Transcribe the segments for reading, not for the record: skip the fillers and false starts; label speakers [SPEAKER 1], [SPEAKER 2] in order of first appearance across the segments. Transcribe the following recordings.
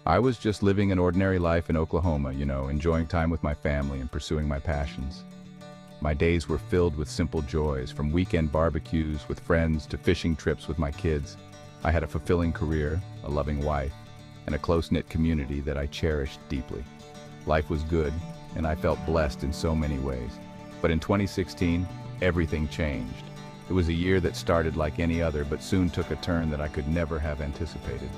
[SPEAKER 1] I was just living an ordinary life in Oklahoma, enjoying time with my family and pursuing my passions. My days were filled with simple joys, from weekend barbecues with friends to fishing trips with my kids. I had a fulfilling career, a loving wife, and a close-knit community that I cherished deeply. Life was good, and I felt blessed in so many ways. But in 2016, everything changed. It was a year that started like any other, but soon took a turn that I could never have anticipated.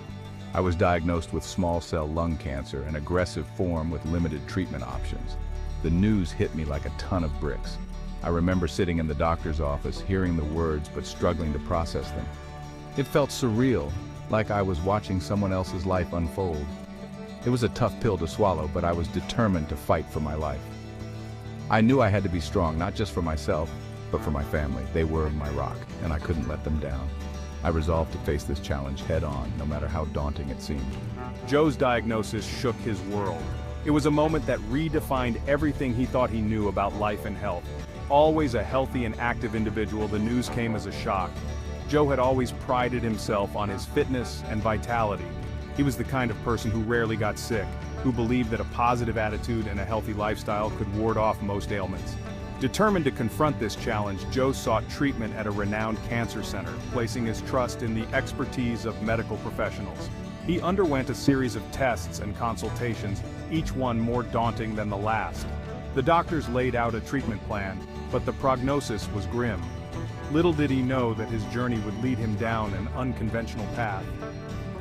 [SPEAKER 1] I was diagnosed with small cell lung cancer, an aggressive form with limited treatment options. The news hit me like a ton of bricks. I remember sitting in the doctor's office, hearing the words but struggling to process them. It felt surreal, like I was watching someone else's life unfold. It was a tough pill to swallow, but I was determined to fight for my life. I knew I had to be strong, not just for myself, but for my family. They were my rock, and I couldn't let them down. I resolved to face this challenge head-on, no matter how daunting it seemed.
[SPEAKER 2] Joe's diagnosis shook his world. It was a moment that redefined everything he thought he knew about life and health. Always a healthy and active individual, the news came as a shock. Joe had always prided himself on his fitness and vitality. He was the kind of person who rarely got sick, who believed that a positive attitude and a healthy lifestyle could ward off most ailments. Determined to confront this challenge, Joe sought treatment at a renowned cancer center, placing his trust in the expertise of medical professionals. He underwent a series of tests and consultations, each one more daunting than the last. The doctors laid out a treatment plan, but the prognosis was grim. Little did he know that his journey would lead him down an unconventional path.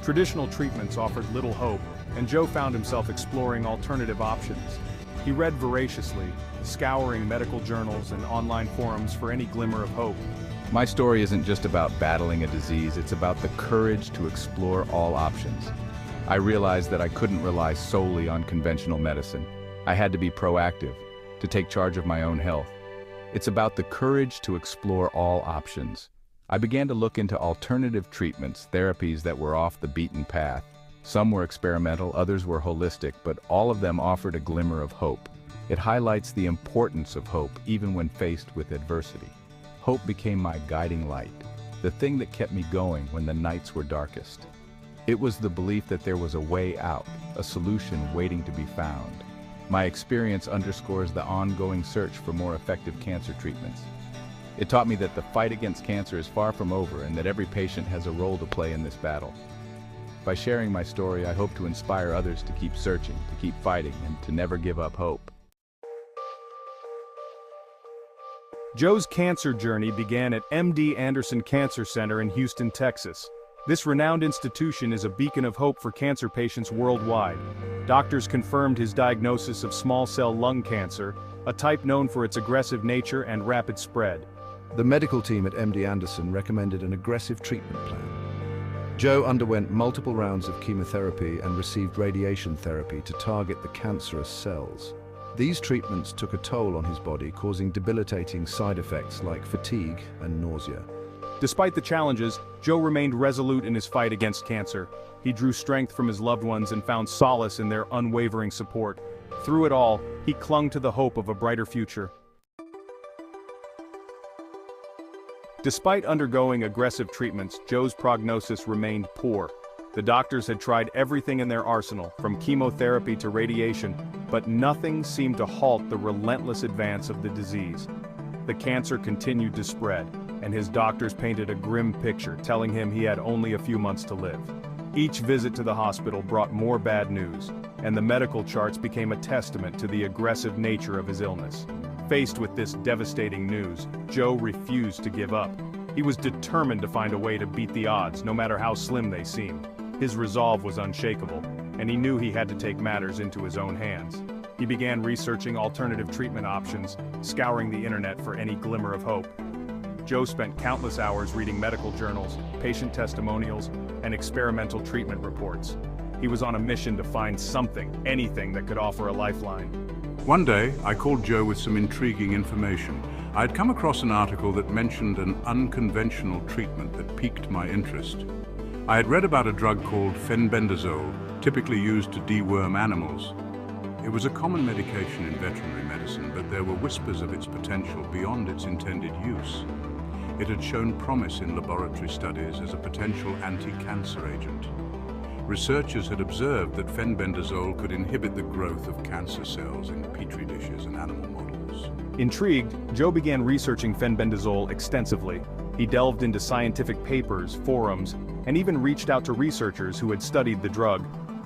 [SPEAKER 2] Traditional treatments offered little hope, and Joe found himself exploring alternative options. He read voraciously, scouring medical journals and online forums for any glimmer of hope.
[SPEAKER 1] My story isn't just about battling a disease, it's about the courage to explore all options. I realized that I couldn't rely solely on conventional medicine. I had to be proactive, to take charge of my own health. It's about the courage to explore all options. I began to look into alternative treatments, therapies that were off the beaten path. Some were experimental, others were holistic, but all of them offered a glimmer of hope. It highlights the importance of hope even when faced with adversity. Hope became my guiding light, the thing that kept me going when the nights were darkest. It was the belief that there was a way out, a solution waiting to be found. My experience underscores the ongoing search for more effective cancer treatments. It taught me that the fight against cancer is far from over and that every patient has a role to play in this battle. By sharing my story, I hope to inspire others to keep searching, to keep fighting, and to never give up hope.
[SPEAKER 2] Joe's cancer journey began at MD Anderson Cancer Center in Houston, Texas. This renowned institution is a beacon of hope for cancer patients worldwide. Doctors confirmed his diagnosis of small cell lung cancer, a type known for its aggressive nature and rapid spread.
[SPEAKER 3] The medical team at MD Anderson recommended an aggressive treatment plan. Joe underwent multiple rounds of chemotherapy and received radiation therapy to target the cancerous cells. These treatments took a toll on his body, causing debilitating side effects like fatigue and nausea.
[SPEAKER 2] Despite the challenges, Joe remained resolute in his fight against cancer. He drew strength from his loved ones and found solace in their unwavering support. Through it all, he clung to the hope of a brighter future. Despite undergoing aggressive treatments, Joe's prognosis remained poor. The doctors had tried everything in their arsenal, from chemotherapy to radiation, but nothing seemed to halt the relentless advance of the disease. The cancer continued to spread, and his doctors painted a grim picture, telling him he had only a few months to live. Each visit to the hospital brought more bad news, and the medical charts became a testament to the aggressive nature of his illness. Faced with this devastating news, Joe refused to give up. He was determined to find a way to beat the odds, no matter how slim they seemed. His resolve was unshakable, and he knew he had to take matters into his own hands. He began researching alternative treatment options, scouring the internet for any glimmer of hope. Joe spent countless hours reading medical journals, patient testimonials, and experimental treatment reports. He was on a mission to find something, anything that could offer a lifeline.
[SPEAKER 4] One day, I called Joe with some intriguing information. I had come across an article that mentioned an unconventional treatment that piqued my interest. I had read about a drug called Fenbendazole, typically used to deworm animals. It was a common medication in veterinary medicine, but there were whispers of its potential beyond its intended use. It had shown promise in laboratory studies as a potential anti-cancer agent. Researchers had observed that fenbendazole could inhibit the growth of cancer cells in petri dishes and animal models.
[SPEAKER 2] Intrigued, Joe began researching fenbendazole extensively. He delved into scientific papers, forums, and even reached out to researchers who had studied the drug.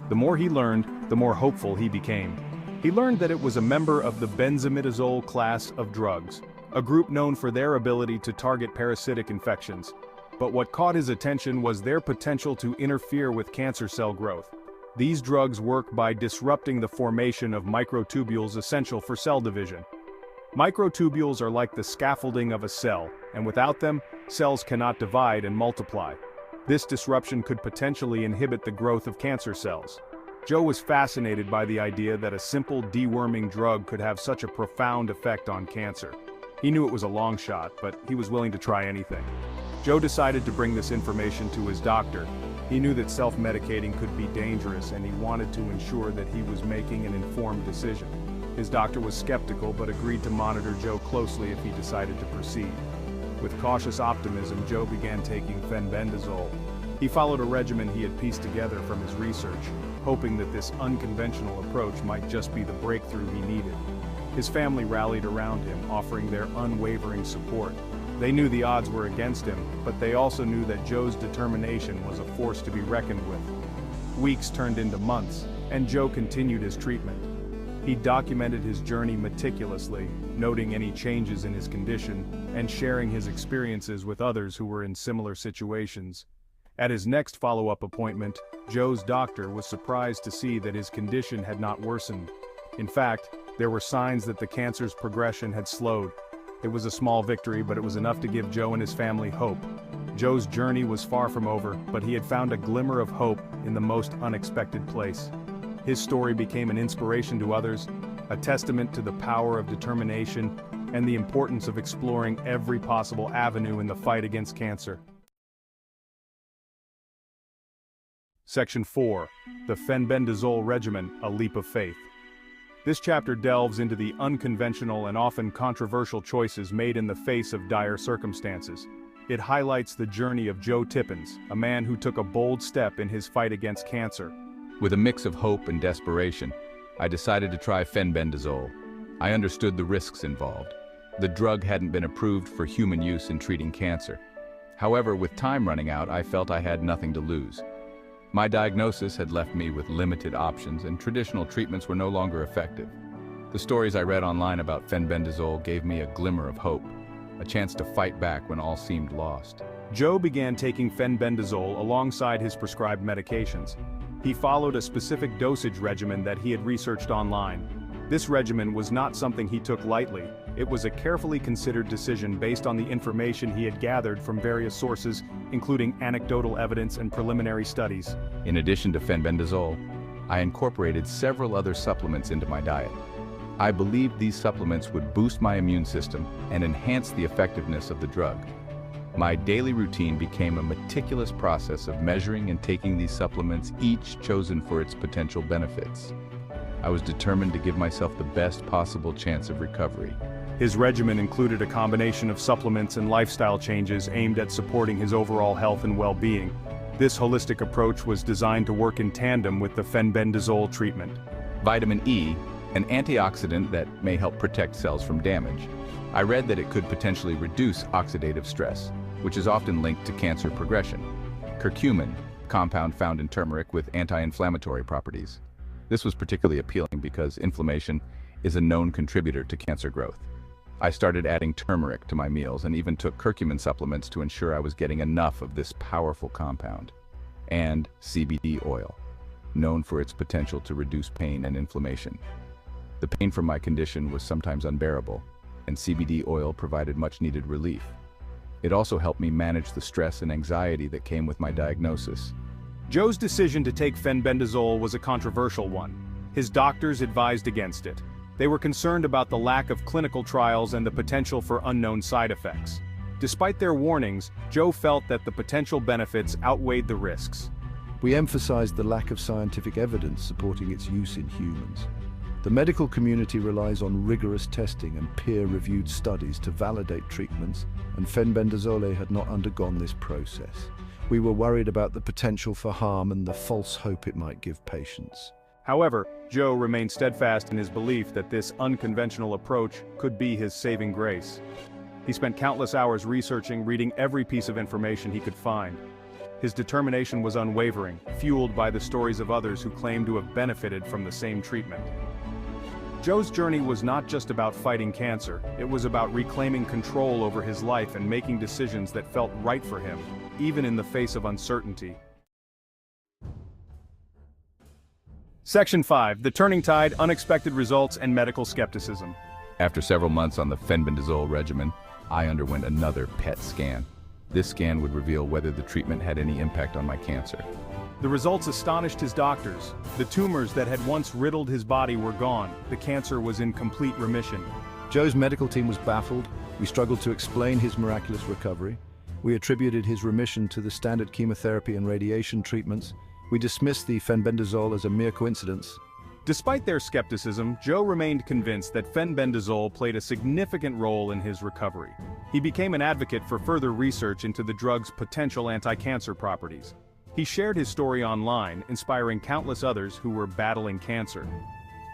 [SPEAKER 2] The more he learned, the more hopeful he became. He learned that it was a member of the benzimidazole class of drugs, a group known for their ability to target parasitic infections. But what caught his attention was their potential to interfere with cancer cell growth. These drugs work by disrupting the formation of microtubules essential for cell division. Microtubules are like the scaffolding of a cell, and without them, cells cannot divide and multiply. This disruption could potentially inhibit the growth of cancer cells. Joe was fascinated by the idea that a simple deworming drug could have such a profound effect on cancer. He knew it was a long shot, but he was willing to try anything. Joe decided to bring this information to his doctor. He knew that self-medicating could be dangerous, and he wanted to ensure that he was making an informed decision. His doctor was skeptical but agreed to monitor Joe closely if he decided to proceed. With cautious optimism, Joe began taking fenbendazole. He followed a regimen he had pieced together from his research, hoping that this unconventional approach might just be the breakthrough he needed. His family rallied around him, offering their unwavering support. They knew the odds were against him, but they also knew that Joe's determination was a force to be reckoned with. Weeks turned into months, and Joe continued his treatment. He documented his journey meticulously, noting any changes in his condition, and sharing his experiences with others who were in similar situations. At his next follow-up appointment, Joe's doctor was surprised to see that his condition had not worsened. In fact, there were signs that the cancer's progression had slowed. It was a small victory, but it was enough to give Joe and his family hope. Joe's journey was far from over, but he had found a glimmer of hope in the most unexpected place. His story became an inspiration to others, a testament to the power of determination and the importance of exploring every possible avenue in the fight against cancer. Section 4. The Fenbendazole Regimen, A Leap of Faith. This chapter delves into the unconventional and often controversial choices made in the face of dire circumstances. It highlights the journey of Joe Tippens, a man who took a bold step in his fight against cancer.
[SPEAKER 1] With a mix of hope and desperation, I decided to try fenbendazole. I understood the risks involved. The drug hadn't been approved for human use in treating cancer. However, with time running out, I felt I had nothing to lose. My diagnosis had left me with limited options, and traditional treatments were no longer effective. The stories I read online about fenbendazole gave me a glimmer of hope, a chance to fight back when all seemed lost.
[SPEAKER 2] Joe began taking fenbendazole alongside his prescribed medications. He followed a specific dosage regimen that he had researched online. This regimen was not something he took lightly. It was a carefully considered decision based on the information he had gathered from various sources, including anecdotal evidence and preliminary studies.
[SPEAKER 1] In addition to fenbendazole, I incorporated several other supplements into my diet. I believed these supplements would boost my immune system and enhance the effectiveness of the drug. My daily routine became a meticulous process of measuring and taking these supplements, each chosen for its potential benefits. I was determined to give myself the best possible chance of recovery.
[SPEAKER 2] His regimen included a combination of supplements and lifestyle changes aimed at supporting his overall health and well-being. This holistic approach was designed to work in tandem with the fenbendazole treatment.
[SPEAKER 1] Vitamin E, an antioxidant that may help protect cells from damage. I read that it could potentially reduce oxidative stress, which is often linked to cancer progression. Curcumin, a compound found in turmeric with anti-inflammatory properties. This was particularly appealing because inflammation is a known contributor to cancer growth. I started adding turmeric to my meals and even took curcumin supplements to ensure I was getting enough of this powerful compound. And CBD oil, known for its potential to reduce pain and inflammation. The pain from my condition was sometimes unbearable, and CBD oil provided much-needed relief. It also helped me manage the stress and anxiety that came with my diagnosis.
[SPEAKER 2] Joe's decision to take fenbendazole was a controversial one. His doctors advised against it. They were concerned about the lack of clinical trials and the potential for unknown side effects. Despite their warnings, Joe felt that the potential benefits outweighed the risks.
[SPEAKER 3] We emphasized the lack of scientific evidence supporting its use in humans. The medical community relies on rigorous testing and peer-reviewed studies to validate treatments, and fenbendazole had not undergone this process. We were worried about the potential for harm and the false hope it might give patients.
[SPEAKER 2] However, Joe remained steadfast in his belief that this unconventional approach could be his saving grace. He spent countless hours researching, reading every piece of information he could find. His determination was unwavering, fueled by the stories of others who claimed to have benefited from the same treatment. Joe's journey was not just about fighting cancer, it was about reclaiming control over his life and making decisions that felt right for him, even in the face of uncertainty. Section 5. The Turning Tide, Unexpected Results, and Medical Skepticism.
[SPEAKER 1] After several months on the Fenbendazole regimen, I underwent another PET scan. This scan would reveal whether the treatment had any impact on my cancer.
[SPEAKER 2] The results astonished his doctors. The tumors that had once riddled his body were gone. The cancer was in complete remission.
[SPEAKER 3] Joe's medical team was baffled. We struggled to explain his miraculous recovery. We attributed his remission to the standard chemotherapy and radiation treatments. We dismissed the fenbendazole as a mere coincidence.
[SPEAKER 2] Despite their skepticism, Joe remained convinced that fenbendazole played a significant role in his recovery. He became an advocate for further research into the drug's potential anti-cancer properties. He shared his story online, inspiring countless others who were battling cancer.